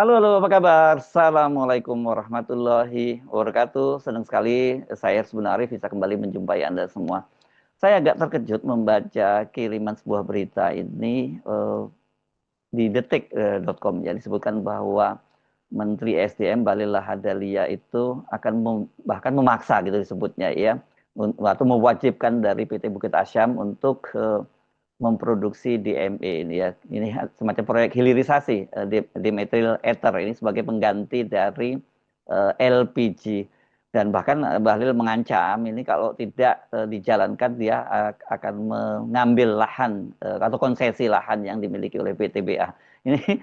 Halo, halo, apa kabar? Assalamualaikum warahmatullahi wabarakatuh. Senang sekali saya sebenarnya bisa kembali menjumpai Anda semua. Saya agak terkejut membaca kiriman sebuah berita ini di detik.com ya disebutkan bahwa Menteri SDM Bahlil Lahadalia itu akan bahkan memaksa gitu disebutnya ya atau mewajibkan dari PT Bukit Asyam untuk memproduksi DME ini ya. Ini semacam proyek hilirisasi dimethyl ether ini sebagai pengganti dari LPG. Dan bahkan Bahlil mengancam ini kalau tidak dijalankan dia akan mengambil lahan atau konsesi lahan yang dimiliki oleh PTBA. Ini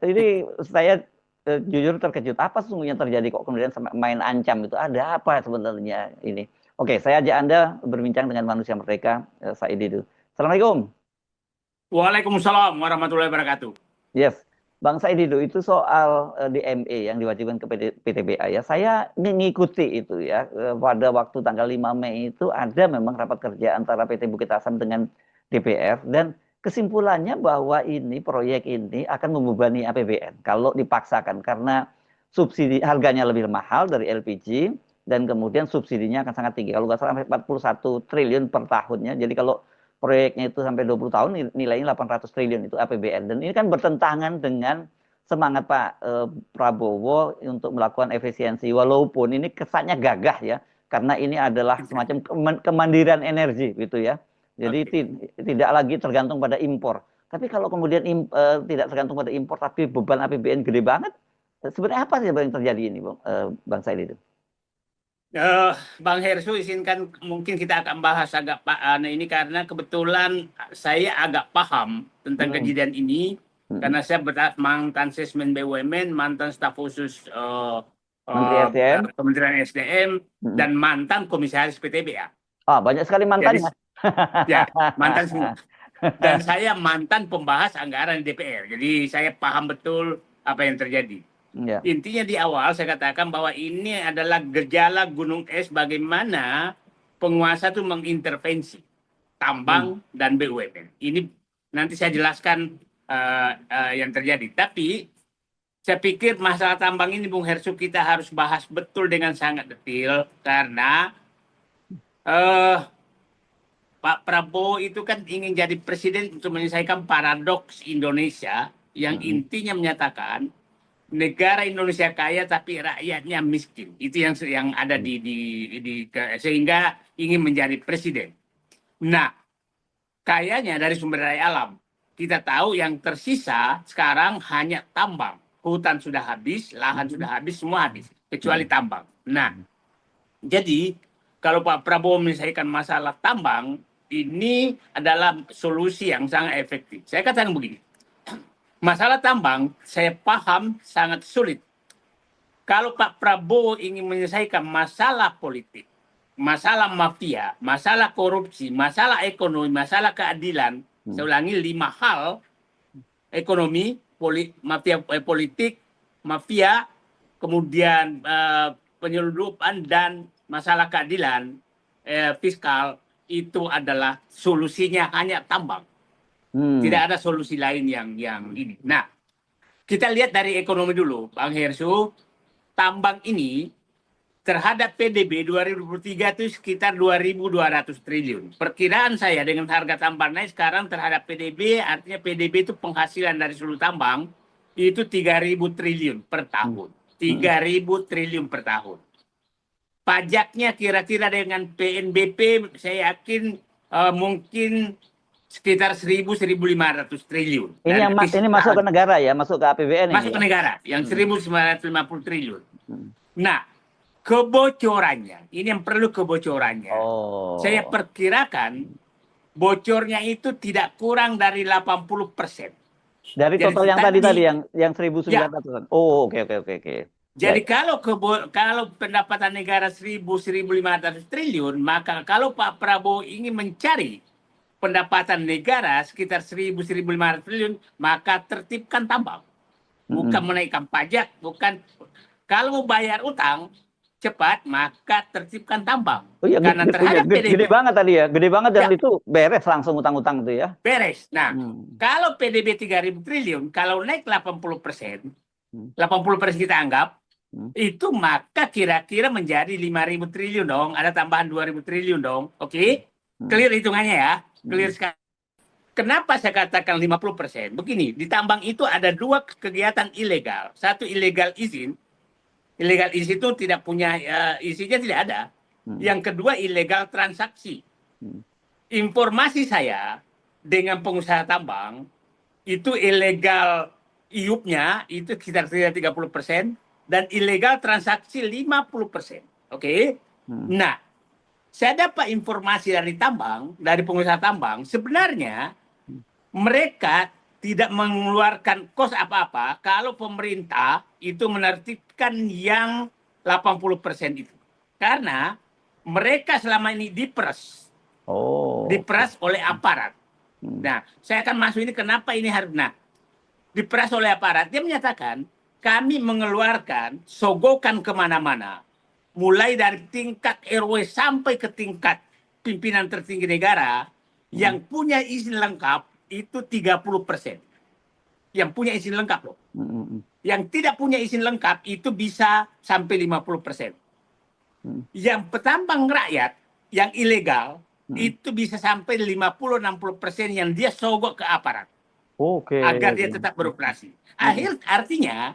ini saya jujur terkejut apa sesungguhnya terjadi kok kemudian sampai main ancam itu ada apa sebenarnya ini. Oke, saya ajak Anda berbincang dengan manusia merdeka Said Didu. Assalamualaikum. Waalaikumsalam warahmatullahi wabarakatuh. Yes, Bang Saidido itu soal DME yang diwajibkan ke PTBA ya. Saya mengikuti itu ya. Pada waktu tanggal 5 Mei itu ada memang rapat kerja antara PT Bukit Asam dengan DPR dan kesimpulannya bahwa ini proyek ini akan membebani APBN kalau dipaksakan karena subsidi harganya lebih mahal dari LPG dan kemudian subsidinya akan sangat tinggi. Kalau nggak salah sampai 41 triliun per tahunnya. Jadi kalau proyeknya itu sampai 20 tahun nilainya 800 triliun itu APBN dan ini kan bertentangan dengan semangat Pak Prabowo untuk melakukan efisiensi walaupun ini kesannya gagah ya karena ini adalah semacam kemandirian energi gitu ya. Jadi Oke. tidak lagi tergantung pada impor. Tapi kalau kemudian tidak tergantung pada impor tapi beban APBN gede banget, sebenarnya apa sih yang terjadi ini, Bang Said itu? Eh, Bang Hersu, izinkan mungkin kita akan bahas agak ini karena kebetulan saya agak paham tentang Hmm, kejadian ini hmm. karena saya mantan Sesmen BUMN, mantan staf khusus Menteri SDM. Kementerian SDM Hmm. dan mantan komisaris PTBA. Ah, banyak sekali Jadi mantannya. ya, mantan semua. Dan saya mantan pembahas anggaran di DPR. Jadi saya paham betul apa yang terjadi. Ya. Intinya di awal saya katakan bahwa ini adalah gejala gunung es bagaimana penguasa itu mengintervensi Hmm. tambang dan BUMN. Ini nanti saya jelaskan yang terjadi. Tapi saya pikir masalah tambang ini Bung Hersu kita harus bahas betul dengan sangat detail karena eh, Pak Prabowo itu kan ingin jadi presiden untuk menyelesaikan paradoks Indonesia yang Hmm. intinya menyatakan negara Indonesia kaya tapi rakyatnya miskin. Itu yang ada sehingga ingin menjadi presiden. Nah, kayanya dari sumber daya alam. Kita tahu yang tersisa sekarang hanya tambang. Hutan sudah habis, lahan Hmm. sudah habis, semua habis kecuali Hmm. tambang. Nah, jadi kalau Pak Prabowo menyelesaikan masalah tambang, ini adalah solusi yang sangat efektif. Saya katakan begini, masalah tambang saya paham sangat sulit. Kalau Pak Prabowo ingin menyelesaikan masalah politik, masalah mafia, masalah korupsi, masalah ekonomi, masalah keadilan, Hmm. saya ulangi 5 hal: ekonomi, mafia politik, mafia, kemudian penyelundupan dan masalah keadilan fiskal, itu adalah solusinya hanya tambang. Tidak Hmm. ada solusi lain yang ini. Nah, kita lihat dari ekonomi dulu, Bang Hersu. Tambang ini terhadap PDB 2023 itu sekitar 2.200 triliun. Perkiraan saya dengan harga tambang naik sekarang terhadap PDB, artinya PDB itu penghasilan dari seluruh tambang, itu 3.000 triliun per Hmm. tahun. Hmm. 3.000 triliun per tahun. Pajaknya kira-kira dengan PNBP, saya yakin mungkin sekitar 1.000-1.500 triliun. Ini Dan yang nanti ini masuk ke negara ya, masuk ke APBN ini masuk ke ya. negara yang Hmm. 1.950 triliun. Hmm. Nah, kebocorannya, ini yang perlu kebocorannya. Saya Oh, perkirakan bocornya itu tidak kurang dari 80%. dari Jadi total yang tadi tadi, tadi yang ya, 1.900-an. Oh, oke, oke, oke, oke. Ya, jadi ya. kalau pendapatan negara 1.000-1.500 triliun, maka kalau Pak Prabowo ingin mencari pendapatan negara sekitar 1.000-1.500 triliun, maka tertibkan tambang. Bukan Hmm. menaikkan pajak, bukan. Kalau mau bayar utang cepat, maka tertibkan tambang. Oh iya, Karena terhadap gede PDB, banget tadi ya, gede banget dan ya, itu beres langsung utang-utang itu ya. beres. Nah, Hmm. kalau PDB 3.000 triliun, kalau naik 80%, 80% kita anggap, Hmm. itu maka kira-kira menjadi 5.000 triliun dong. Ada tambahan 2.000 triliun dong. Oke? Clear hitungannya ya. Clear sekali. Kenapa saya katakan 50%? Begini, di tambang itu ada dua kegiatan ilegal. Satu ilegal izin. Ilegal izin itu tidak punya, isinya tidak ada. Yang kedua ilegal transaksi. Informasi saya dengan pengusaha tambang, itu ilegal iupnya itu sekitar 30% dan ilegal transaksi 50%. Oke? Nah, saya dapat informasi dari tambang, dari pengusaha tambang, sebenarnya mereka tidak mengeluarkan kos apa-apa kalau pemerintah itu menertibkan yang 80% itu. Karena mereka selama ini diperas oleh aparat. Nah, saya akan masuk ini kenapa ini harus. Nah, diperas oleh aparat. Dia menyatakan, kami mengeluarkan sogokan kemana-mana. Mulai dari tingkat RW sampai ke tingkat pimpinan tertinggi negara, yang punya izin lengkap itu 30%. Yang punya izin lengkap loh. Yang tidak punya izin lengkap itu bisa sampai 50%. Yang petambang rakyat, yang ilegal, itu bisa sampai 50-60% yang dia sogok ke aparat. Agar dia tetap beroperasi. Artinya,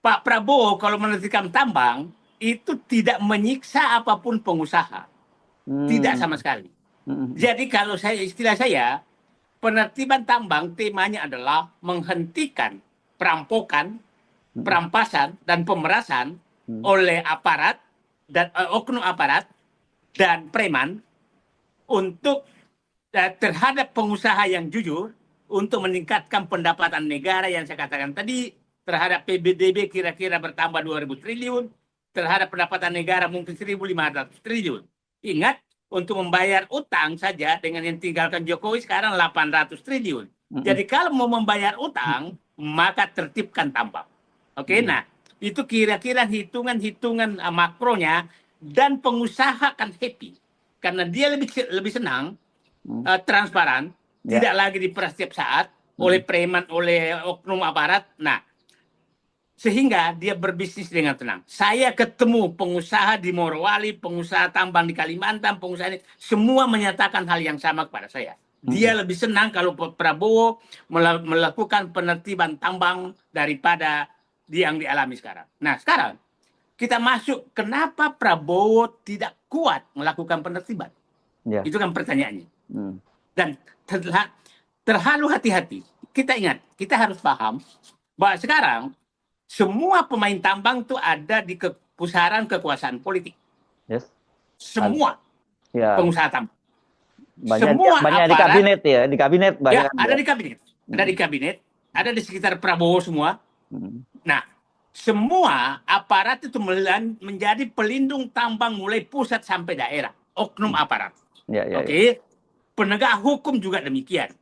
Pak Prabowo kalau menertibkan tambang, itu tidak menyiksa apapun pengusaha. Tidak sama sekali. Jadi kalau istilah saya, penertiban tambang temanya adalah menghentikan perampokan, perampasan, dan pemerasan oleh aparat, dan oknum aparat, dan preman untuk terhadap pengusaha yang jujur, untuk meningkatkan pendapatan negara yang saya katakan tadi, terhadap PBDB kira-kira bertambah 2.000 triliun, terhadap pendapatan negara mungkin 1.500 triliun. Ingat, untuk membayar utang saja dengan yang tinggalkan Jokowi sekarang 800 triliun. Jadi kalau mau membayar utang, maka tertibkan tambang. Oke, nah itu kira-kira hitungan-hitungan makronya, dan pengusaha akan happy karena dia lebih senang transparan, tidak lagi diperas setiap saat oleh preman, oleh oknum aparat. Nah, sehingga dia berbisnis dengan tenang. Saya ketemu pengusaha di Morowali, pengusaha tambang di Kalimantan, pengusaha ini, semua menyatakan hal yang sama kepada saya. Dia lebih senang kalau Prabowo melakukan penertiban tambang daripada yang dialami sekarang. Nah, sekarang kita masuk, kenapa Prabowo tidak kuat melakukan penertiban? Itu kan pertanyaannya. Dan terlalu hati-hati. Kita ingat, kita harus paham bahwa sekarang semua pemain tambang itu ada di pusaran kekuasaan politik. Semua pengusaha tambang. Semua banyak aparat, di kabinet ya, di kabinet banyak. Ya, ada di kabinet. Ada di kabinet, ada di sekitar Prabowo semua. Nah, semua aparat itu menjadi pelindung tambang mulai pusat sampai daerah. Oknum aparat. Oke. Penegak hukum juga demikian.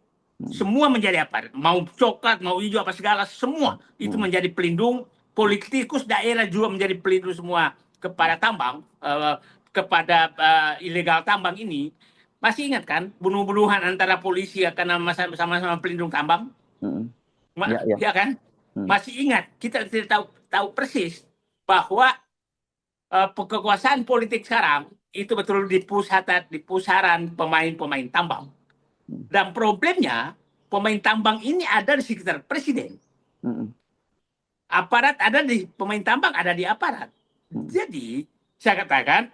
Semua menjadi aparat. Mau coklat, mau hijau, apa segala, semua itu menjadi pelindung. Politikus daerah juga menjadi pelindung semua kepada tambang, kepada ilegal tambang ini. Masih ingat kan bunuh-bunuhan antara polisi karena sama-sama pelindung tambang? Ya kan? Masih ingat, kita tidak tahu persis bahwa kekuasaan politik sekarang itu betul di pusaran pemain-pemain tambang. Dan problemnya, pemain tambang ini ada di sekitar presiden. Aparat ada di pemain tambang, ada di aparat. Jadi, saya katakan,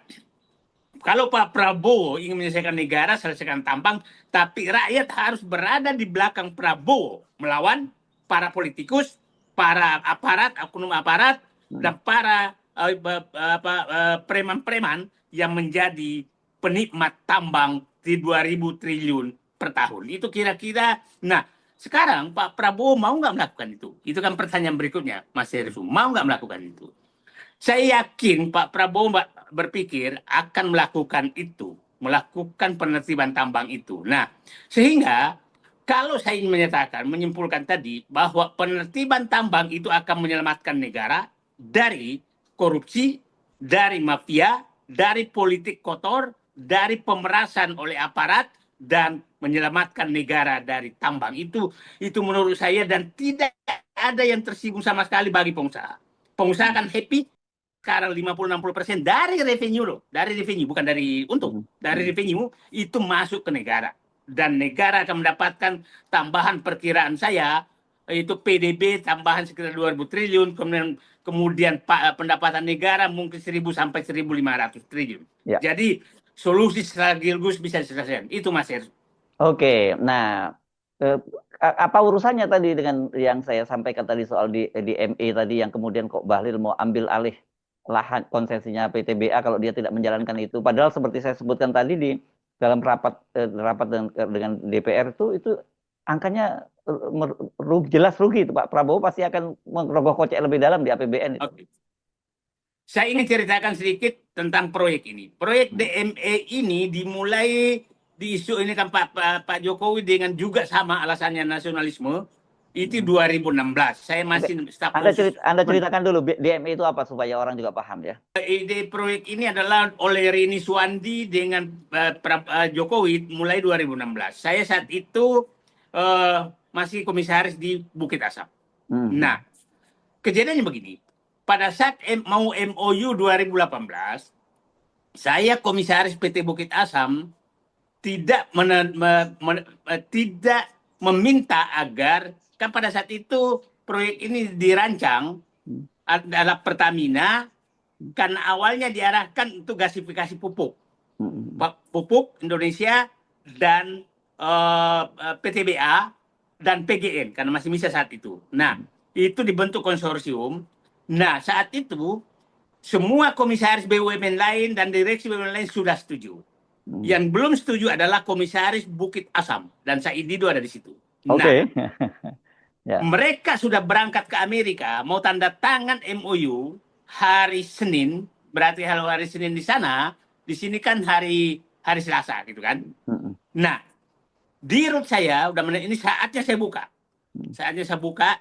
kalau Pak Prabowo ingin menyelesaikan negara, selesaikan tambang, tapi rakyat harus berada di belakang Prabowo melawan para politikus, para aparat, oknum aparat, dan para preman-preman yang menjadi penikmat tambang di 2.000 triliun per tahun. Itu kira-kira. Nah, sekarang Pak Prabowo mau nggak melakukan itu? Itu kan pertanyaan berikutnya, Mas Heru. Mau nggak melakukan itu? Saya yakin Pak Prabowo berpikir akan melakukan itu, melakukan penertiban tambang itu. Nah, sehingga kalau saya ingin menyatakan, menyimpulkan tadi bahwa penertiban tambang itu akan menyelamatkan negara dari korupsi, dari mafia, dari politik kotor, dari pemerasan oleh aparat, dan menyelamatkan negara dari tambang itu menurut saya, dan tidak ada yang tersinggung sama sekali bagi pengusaha. Pengusaha kan happy sekarang 50-60% dari revenue loh, dari revenue bukan dari untung, dari revenue itu masuk ke negara dan negara akan mendapatkan tambahan perkiraan saya itu PDB tambahan sekitar 2.000 triliun, kemudian pendapatan negara mungkin 1.000 sampai 1.500 triliun. Ya. Jadi solusi strategis bisa diselesaikan. Itu Mas Heru. Oke, nah apa urusannya tadi dengan yang saya sampaikan tadi soal di ME tadi yang kemudian kok Bahlil mau ambil alih lahan konsesinya PTBA kalau dia tidak menjalankan itu. Padahal seperti saya sebutkan tadi di dalam rapat dengan DPR itu angkanya jelas rugi itu Pak Prabowo pasti akan merogoh kocek lebih dalam di APBN itu. Oke. Saya ingin ceritakan sedikit tentang proyek ini. Proyek DME ini dimulai di isu ini kan Pak Jokowi dengan juga sama alasannya nasionalisme. Itu 2016. Saya masih staf khusus. Anda ceritakan dulu DME itu apa supaya orang juga paham ya. Ide proyek ini adalah oleh Rini Suwandi dengan Jokowi mulai 2016. Saya saat itu masih komisaris di Bukit Asam. Nah, kejadiannya begini. Pada saat mau MOU 2018, saya komisaris PT Bukit Asam tidak tidak meminta agar, kan pada saat itu proyek ini dirancang adalah Pertamina karena awalnya diarahkan untuk gasifikasi pupuk. Pupuk Indonesia dan PTBA dan PGN karena masih bisa saat itu. Nah, itu dibentuk konsorsium. Nah, saat itu semua komisaris BUMN lain dan direksi BUMN lain sudah setuju. Yang belum setuju adalah komisaris Bukit Asam dan Said Didu ada di situ. Oke. Nah, mereka sudah berangkat ke Amerika mau tanda tangan MOU hari Senin, berarti hari Senin di sana, di sini kan hari Selasa gitu kan. Nah, di root saya udah ini saatnya saya buka. Saatnya saya buka,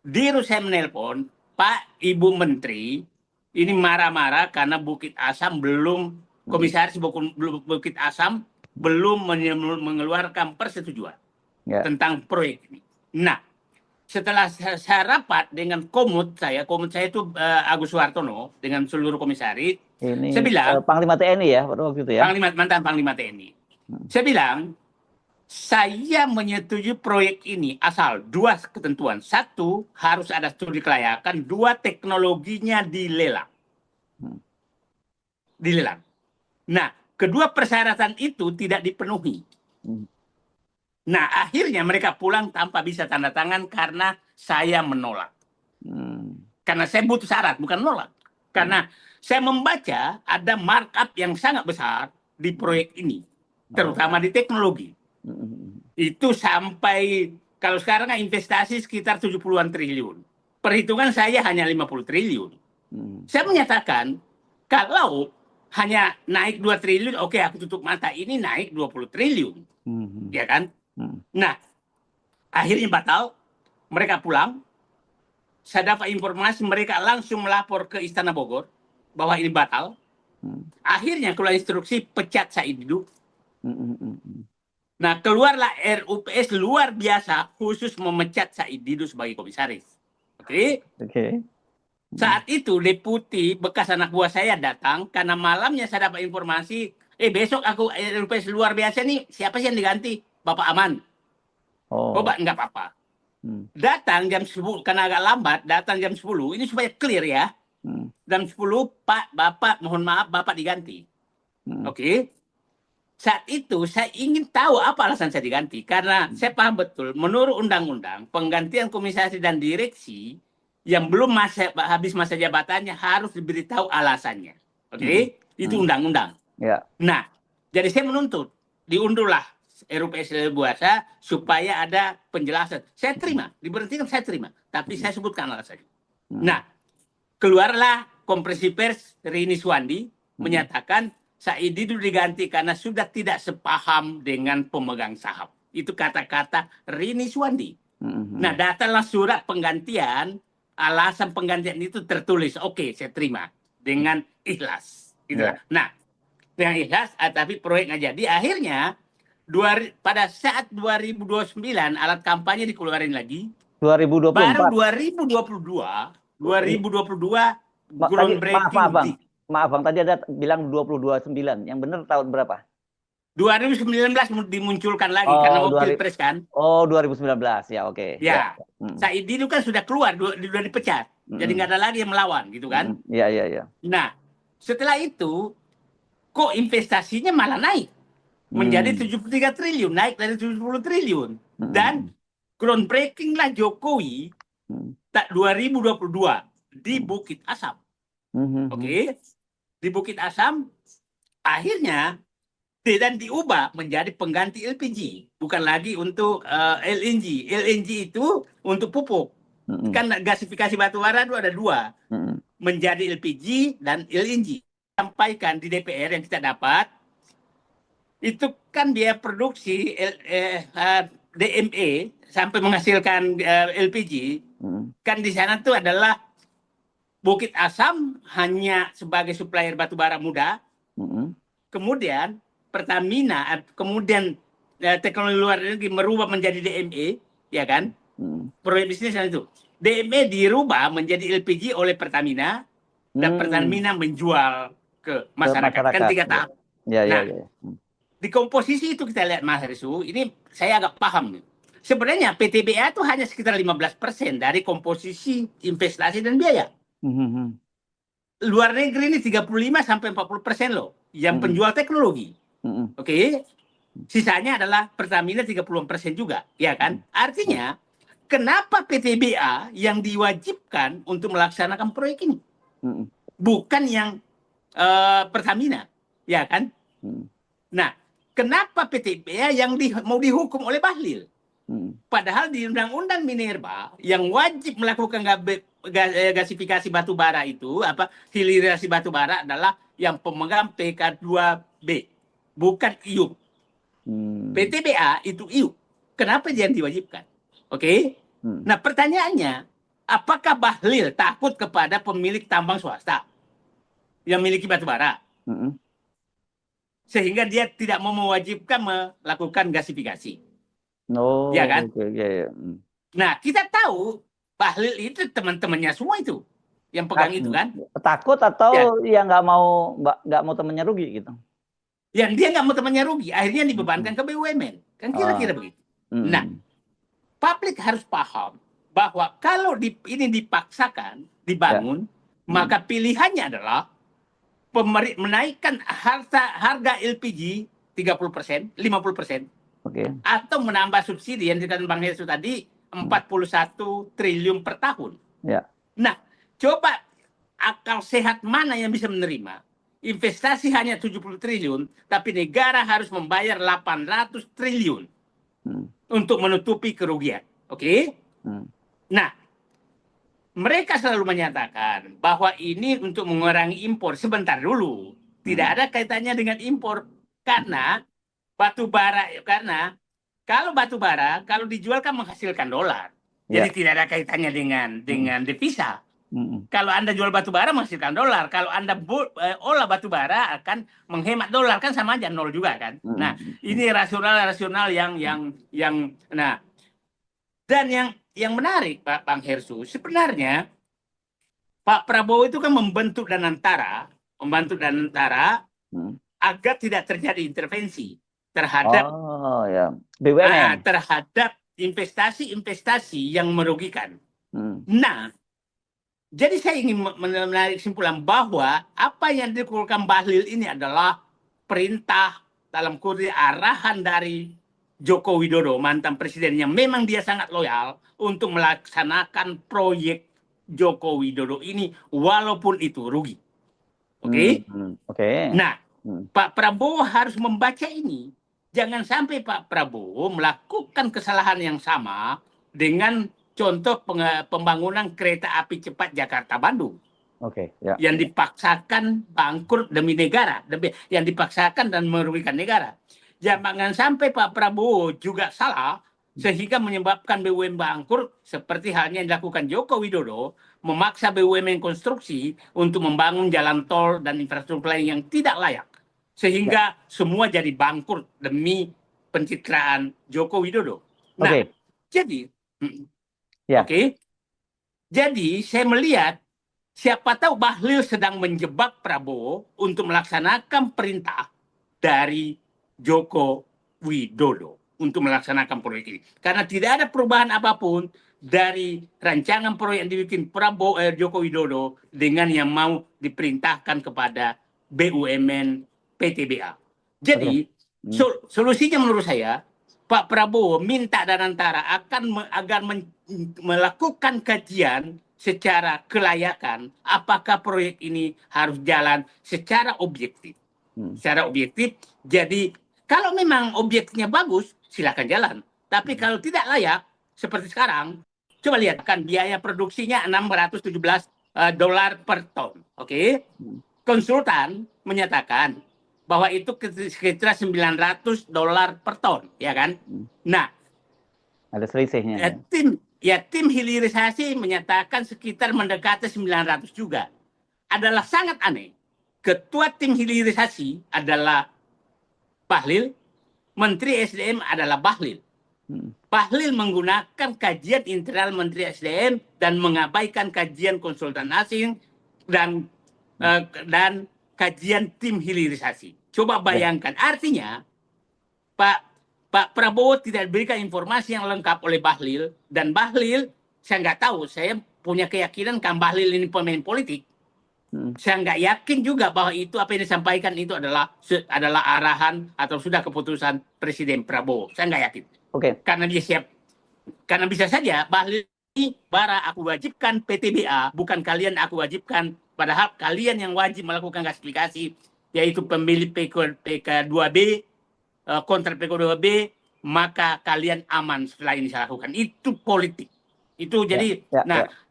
di root saya menelpon, Pak Ibu Menteri, ini marah-marah karena Bukit Asam belum, komisaris Bukit Asam belum mengeluarkan persetujuan tentang proyek ini. Nah, setelah saya rapat dengan komut saya itu Agus Suhartono dengan seluruh komisaris, ini saya bilang, Panglima TNI ya waktu itu ya? Mantan Panglima TNI. Saya bilang, saya menyetujui proyek ini asal dua ketentuan. Satu, harus ada studi kelayakan. Dua, teknologinya dilelang. Dilelang. Nah, kedua persyaratan itu tidak dipenuhi. Nah, akhirnya mereka pulang tanpa bisa tanda tangan karena saya menolak. Karena saya butuh syarat, bukan menolak. Karena saya membaca ada markup yang sangat besar di proyek ini. Terutama di teknologi. Itu sampai, kalau sekarang investasi sekitar 70-an triliun. Perhitungan saya hanya 50 triliun. Saya menyatakan, kalau hanya naik 2 triliun, oke aku tutup mata, ini naik 20 triliun. Ya kan? Nah, akhirnya batal, mereka pulang, saya dapat informasi mereka langsung melapor ke Istana Bogor, bahwa ini batal. Akhirnya keluar instruksi pecat Said Didu. Nah, keluarlah RUPS luar biasa khusus memecat Said Didu sebagai komisaris. Oke? Saat itu deputi bekas anak buah saya datang karena malamnya saya dapat informasi, besok aku RUPS luar biasa nih, siapa sih yang diganti? Bapak Aman. Oh, Pak, enggak apa-apa. Datang jam 10, karena agak lambat, datang jam 10, ini supaya clear ya. Jam 10, Pak, Bapak, mohon maaf, Bapak diganti. Oke? Saat itu saya ingin tahu apa alasan saya diganti. Karena saya paham betul, menurut undang-undang, penggantian komisaris dan direksi yang belum habis masa jabatannya harus diberitahu alasannya. Oke? Itu undang-undang. Nah, jadi saya menuntut, diundurlah RUPS Buasa supaya ada penjelasan. Saya terima, diberhentikan saya terima. Tapi saya sebutkan alasannya. Nah, keluarlah konferensi pers Rini Suwandi menyatakan Said Didu diganti karena sudah tidak sepaham dengan pemegang saham. Itu kata-kata Rini Suwandi. Nah, datanglah surat penggantian, alasan penggantian itu tertulis. Oke, saya terima dengan ikhlas. Itulah. Nah, dengan ikhlas, tapi proyek nggak jadi. Akhirnya, pada saat 2029 alat kampanye dikeluarin lagi, Baru 2024. 2022 Tadi maaf groundbreaking maaf Bang. Maaf Bang, tadi ada bilang 2029. Yang benar tahun berapa? 2019 dimunculkan lagi karena Oh, mau pilpres kan. 2019. Ya, oke. Ya. Ya, Mm, Said itu kan sudah keluar, sudah dipecat. Jadi mm, nggak ada lagi yang melawan gitu kan. Ya, ya, ya. Nah, setelah itu kok investasinya malah naik menjadi Hmm, 73 triliun, naik dari 70 triliun. Dan mm, groundbreaking lah Jokowi mm, 2022 di mm, Bukit Asam. mm, mm, Oke, di Bukit Asam akhirnya dan diubah menjadi pengganti LPG, bukan lagi untuk LNG. LNG itu untuk pupuk. mm, Kan gasifikasi batu bara itu ada dua, mm, menjadi LPG dan LNG. Sampaikan di DPR yang kita dapat, itu kan biaya produksi DME sampai menghasilkan LPG, mm, kan di sana tuh adalah Bukit Asam hanya sebagai supplier batu bara muda, mm, kemudian Pertamina, kemudian teknologi luar negeri merubah menjadi DME, ya kan? mm, Proyek bisnis itu. DME dirubah menjadi LPG oleh Pertamina dan mm. Pertamina menjual ke Ke masyarakat. Kan masyarakat. tiga Ya, tahap. ya, ya, Nah, ya. di komposisi itu kita lihat Mas Risu, ini saya agak paham nih. Sebenarnya PTBA itu hanya sekitar 15% dari komposisi investasi dan biaya. Mm, Luar negeri ini 35 sampai 40% loh yang mm, penjual teknologi. mm, Oke. Sisanya adalah Pertamina 30% juga, ya kan? mm, mm, Artinya, kenapa PTBA yang diwajibkan untuk melaksanakan proyek ini? mm, Bukan yang Pertamina, ya kan? mm, Nah, kenapa PTBA yang mau dihukum oleh Bahlil? mm, Padahal di Undang-Undang Minerba yang wajib melakukan gasifikasi batu bara itu, hilirisasi batu bara adalah yang pemegang PK2B, bukan IUP. mm, PTBA itu IUP. Kenapa dia yang diwajibkan? Oke? mm, Nah, pertanyaannya, apakah Bahlil takut kepada pemilik tambang swasta yang memiliki batu bara? mm. Sehingga dia tidak mau mewajibkan melakukan gasifikasi. Ya Oh, kan? oke, ya, ya. Nah, kita tahu Bahlil itu teman-temannya semua itu yang pegang itu kan. Takut Ya, atau ya nggak mau temennya rugi gitu. yang dia nggak mau temannya rugi, akhirnya dibebankan Mm, ke BUMN. Kan kira-kira ah, begitu. Nah, mm, publik harus paham bahwa kalau ini dipaksakan, ya, dibangun, mm, maka pilihannya adalah menaikkan harga LPG 30%, 50%, oke. atau menambah subsidi yang dikatakan Bang Hesu tadi Mm, 41 triliun per tahun. ya, Nah, coba akal sehat mana yang bisa menerima? Investasi hanya 70 triliun, tapi negara harus membayar 800 triliun mm, untuk menutupi kerugian. Oke? mm, Nah, mereka selalu menyatakan bahwa ini untuk mengurangi impor. Sebentar dulu. Tidak mm, ada kaitannya dengan impor. Karena batu bara, karena kalau batu bara, kalau dijual kan menghasilkan dolar. Jadi ya, tidak ada kaitannya dengan mm, devisa. mm, Kalau Anda jual batu bara menghasilkan dolar. Kalau Anda olah batu bara akan menghemat dolar, kan sama aja nol juga kan. Nah, mm, mm, ini rasional yang nah, dan yang menarik Pak Bang Hersu, sebenarnya Pak Prabowo itu kan membantu dan antara mm. agar tidak terjadi intervensi terhadap Oh ya, BUMN. terhadap investasi-investasi yang merugikan. Mm, Nah, jadi saya ingin menarik kesimpulan bahwa apa yang dikeluarkan Bahlil ini adalah perintah dalam kursi arahan dari Joko Widodo, mantan presiden yang memang dia sangat loyal untuk melaksanakan proyek Joko Widodo ini walaupun itu rugi. Oke? Okay? oke. Nah, Mm, Pak Prabowo harus membaca ini. Jangan sampai Pak Prabowo melakukan kesalahan yang sama dengan contoh pembangunan kereta api cepat Jakarta-Bandung oke, ya, yang ya. dipaksakan bangkrut demi negara, yang dipaksakan dan merugikan negara. Jangan sampai Pak Prabowo juga salah sehingga menyebabkan BUMN bangkrut seperti halnya yang dilakukan Joko Widodo, memaksa BUMN konstruksi untuk membangun jalan tol dan infrastruktur lain yang tidak layak. Ya. Sehingga semua jadi bangkrut demi pencitraan Joko Widodo. Nah, Oke, jadi Ya. Oke. Jadi saya melihat siapa tahu Bahlil sedang menjebak Prabowo untuk melaksanakan perintah dari Joko Widodo untuk melaksanakan proyek ini. Karena tidak ada perubahan apapun dari rancangan proyek yang dibikin Joko Widodo dengan yang mau diperintahkan kepada BUMN PTBA. Oke. Jadi Hmm. solusinya menurut saya Pak Prabowo minta Danantara agar melakukan kajian secara kelayakan apakah proyek ini harus jalan secara objektif. Secara objektif, jadi kalau memang objeknya bagus, silakan jalan. Tapi kalau tidak layak, seperti sekarang, coba lihat kan biaya produksinya $617 per ton. Oke? Konsultan menyatakan bahwa itu sekitar $900 per ton, ya kan? Nah, Ada selisihnya ya. tim hilirisasi menyatakan sekitar mendekati 900 juga. Adalah sangat aneh. Ketua tim hilirisasi adalah Bahlil, Menteri SDM adalah Bahlil. Bahlil menggunakan kajian internal Menteri SDM dan mengabaikan kajian konsultan asing dan kajian tim hilirisasi. Coba bayangkan, artinya Pak Prabowo tidak diberikan informasi yang lengkap oleh Bahlil, dan Bahlil, saya nggak tahu, saya punya keyakinan kan Bahlil ini pemain politik. Saya nggak yakin juga bahwa itu apa yang disampaikan itu adalah arahan atau sudah keputusan Presiden Prabowo. Saya nggak yakin. Oke. Karena dia siap. Karena bisa saja Bahlil ini bara aku wajibkan PTBA, bukan kalian aku wajibkan. Padahal kalian yang wajib melakukan gasifikasi, yaitu pemilik PK2B, kontrak PK2B, maka kalian aman setelah ini saya lakukan. Itu politik. Itu jadi,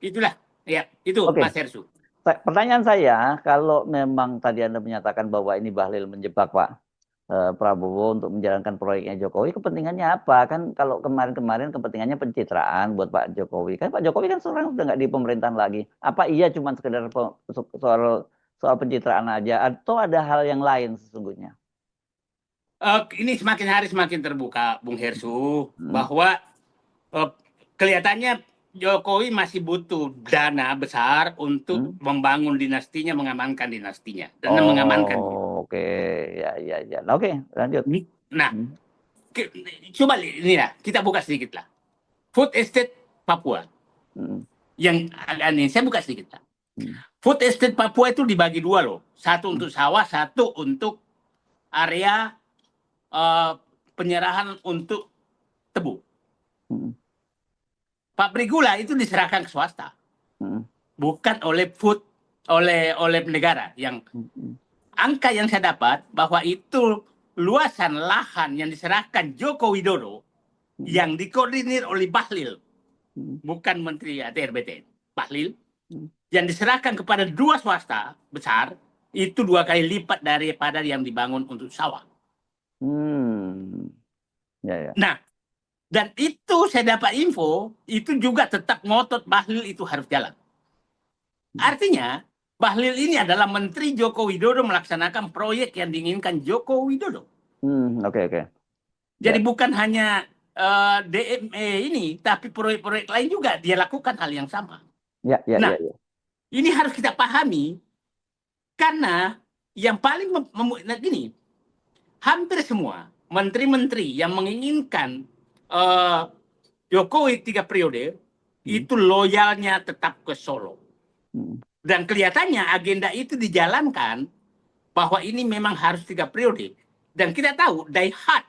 itulah. Ya, itu Mas Hersu. Pertanyaan saya, kalau memang tadi Anda menyatakan bahwa ini Bahlil menjebak Pak Prabowo untuk menjalankan proyeknya Jokowi, kepentingannya apa? Kan kalau kemarin-kemarin kepentingannya pencitraan buat Pak Jokowi. Kan Pak Jokowi kan sekarang udah nggak di pemerintahan lagi. Apa iya cuma sekedar soal pencitraan aja, atau ada hal yang lain sesungguhnya? Ini semakin hari semakin terbuka, Bung Hersu, bahwa kelihatannya Jokowi masih butuh dana besar untuk membangun dinastinya, mengamankan dinastinya, dan mengamankan. Oke, ya. Oke, lanjut. Nah, coba ini lah, kita buka sedikit lah. Food estate Papua. Yang ini saya buka sedikit lah. Food estate Papua itu dibagi dua loh. Satu untuk sawah, satu untuk area penyerahan untuk tebu. Pabrik gula itu diserahkan ke swasta, bukan oleh negara. Yang angka yang saya dapat bahwa itu luasan lahan yang diserahkan Joko Widodo yang dikoordinir oleh Bahlil, bukan Menteri ATR BPN, Bahlil, yang diserahkan kepada dua swasta besar itu 2 kali lipat daripada yang dibangun untuk sawah. Nah, dan itu saya dapat info, itu juga tetap ngotot Bahlil itu harus jalan. Artinya, Bahlil ini adalah Menteri Joko Widodo melaksanakan proyek yang diinginkan Joko Widodo. Oke. Jadi bukan hanya DME ini, tapi proyek-proyek lain juga dia lakukan hal yang sama. Nah, ini harus kita pahami, karena yang paling gini, hampir semua menteri-menteri yang menginginkan Jokowi 3 periode itu loyalnya tetap ke Solo. Dan kelihatannya agenda itu dijalankan bahwa ini memang harus 3 periode. Dan kita tahu die-hard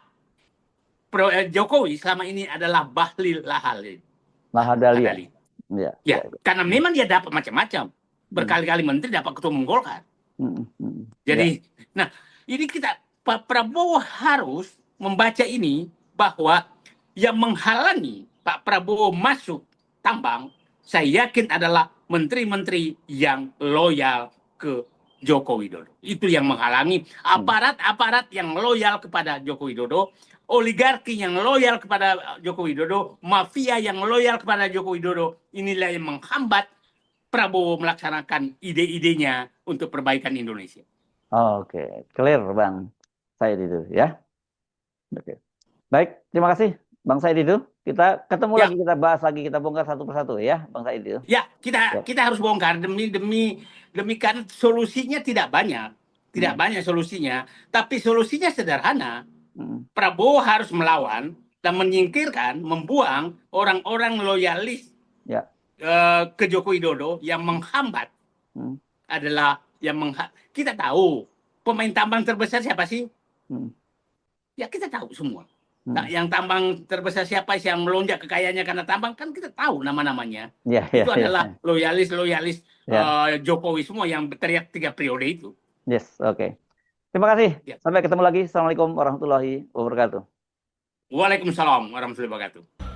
Jokowi selama ini adalah Bahlil Lahadali. Ya, karena memang dia dapat macam-macam. Berkali-kali menteri dapat ketua umum Golkar. Jadi, nah ini Pak Prabowo harus membaca ini bahwa yang menghalangi Pak Prabowo masuk tambang, saya yakin adalah menteri-menteri yang loyal ke Joko Widodo. Itu yang menghalangi aparat-aparat yang loyal kepada Joko Widodo, oligarki yang loyal kepada Joko Widodo, mafia yang loyal kepada Joko Widodo. Inilah yang menghambat Prabowo melaksanakan ide-idenya untuk perbaikan Indonesia. Oke, clear Bang Said itu ya. Oke. Baik, terima kasih Bang Said itu, kita ketemu Ya, lagi, kita bahas lagi, kita bongkar satu persatu ya, Bang Said itu. ya, kita Ya. kita harus bongkar demi kan solusinya tidak banyak. Tidak Hmm. banyak solusinya, tapi solusinya sederhana. Hmm. Prabowo harus melawan dan menyingkirkan, membuang orang-orang loyalis Ya. ke Joko Widodo yang menghambat Hmm. adalah kita tahu pemain tambang terbesar siapa sih? Hmm. Ya kita tahu semua. Nah, Hmm. yang tambang terbesar siapa sih yang melonjak kekayaannya karena tambang kan kita tahu nama-namanya. Ya, ya, Itu adalah ya, loyalis ya. Jokowi semua yang berteriak 3 periode itu. Yes, oke. Terima kasih. Ya. Sampai ketemu lagi. Assalamualaikum warahmatullahi wabarakatuh. Waalaikumsalam warahmatullahi wabarakatuh.